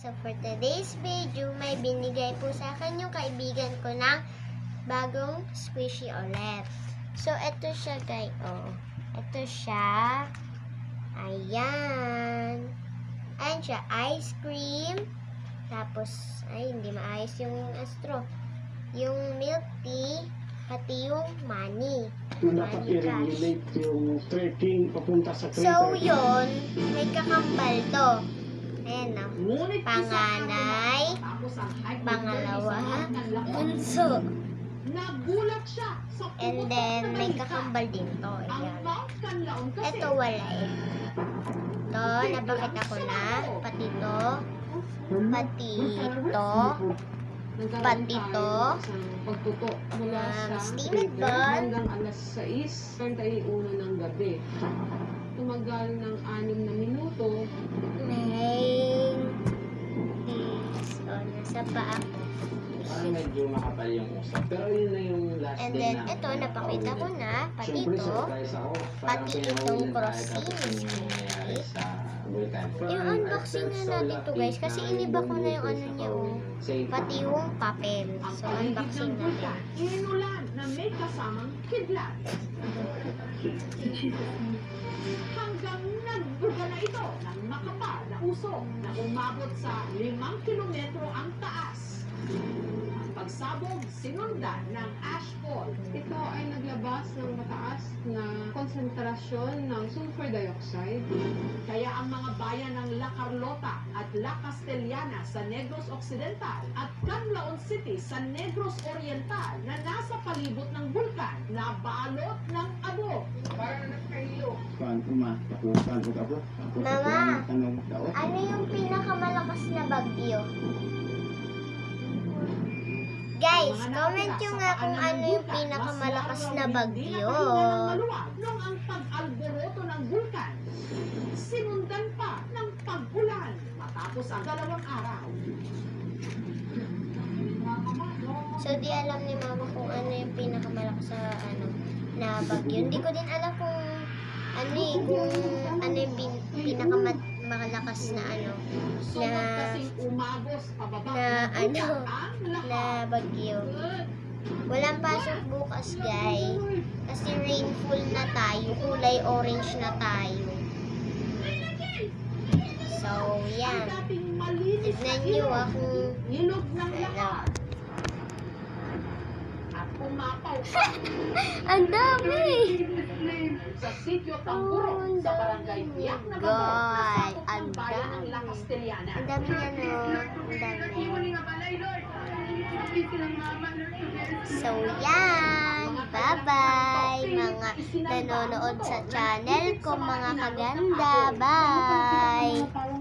So, for today's video, may binigay po sa akin yung kaibigan ko ng bagong squishy ulit. So, ito siya, guys. Oh, ito siya. Ayan. Ayan siya, ice cream. Tapos, ay, hindi maayos yung straw. Yung milk tea, pati yung money. Dapat i-regulate yung trekking papunta sa crater. So, yun, may kakambal to. Ayan na. Panganay, pangalawa, bunso. And then, may kakambal din to. Ayan. Ito wala eh. Ito, napakita ko na. Pati to. Pati ito. Pati to. Pagtuto mula sa steamed bun. hanggang alas 6:31 ng gabi. Tumagal ng 6 na minuto. May so, nasa paa ko. Parang medyo makapal yung usap. Pero yun na yung last And day then, na. ito, napakita ko na. Pati Siyempre, ito. surprise ako. Parang Pati pinahuli itong na tayo tapos crossing. yung nangyayari sa vulkan. Yung unboxing na natin to, guys. Kasi iniba ko na yung ano niya, oh. Pati yung papel. So, unboxing natin. Inulan na may kasamang kidlat. Hanggang nagbuga na ito ng makapal na usok na umabot sa 5 kilometro ang taas. Ang pagsabog sinundan ng ashfall. Ito ay naglabas ng mataas na konsentrasyon ng sulfur dioxide. Kaya ang mga bayan ng La Carlota at La Castellana sa Negros Occidental at Canlaon City sa Negros Oriental na nasa palibot ng bulkan na balot ng abo. Para nagkahilo. Mama, ano yung pinakamalakas na bagyo? Guys, comment nyo nga kung ano yung pinakamalakas na bagyo. Nung ang pag-alboroto ng bulkan, sinundan pa ng pag-ulan matapos ang 2 araw. So, di alam ni Mama kung ano yung pinakamalakas sa na bagyo. Hindi ko din alam kung ano yung pinakamalakas na na bagyo. Walang pasok bukas, guys. Kasi rainfall na tayo. Kulay orange na tayo. So, yan. Tignan nyo kung Ilog ng lakas. At umapaw ang dami! sa sitio Tamburo sa barangay Tiyak na God, Babor, ang sa bayan ng La dami. Castellana. Ang dami niya, no? Ang dami. So, yan. Bye-bye, mga nanonood sa channel ko, mga kaganda. Bye!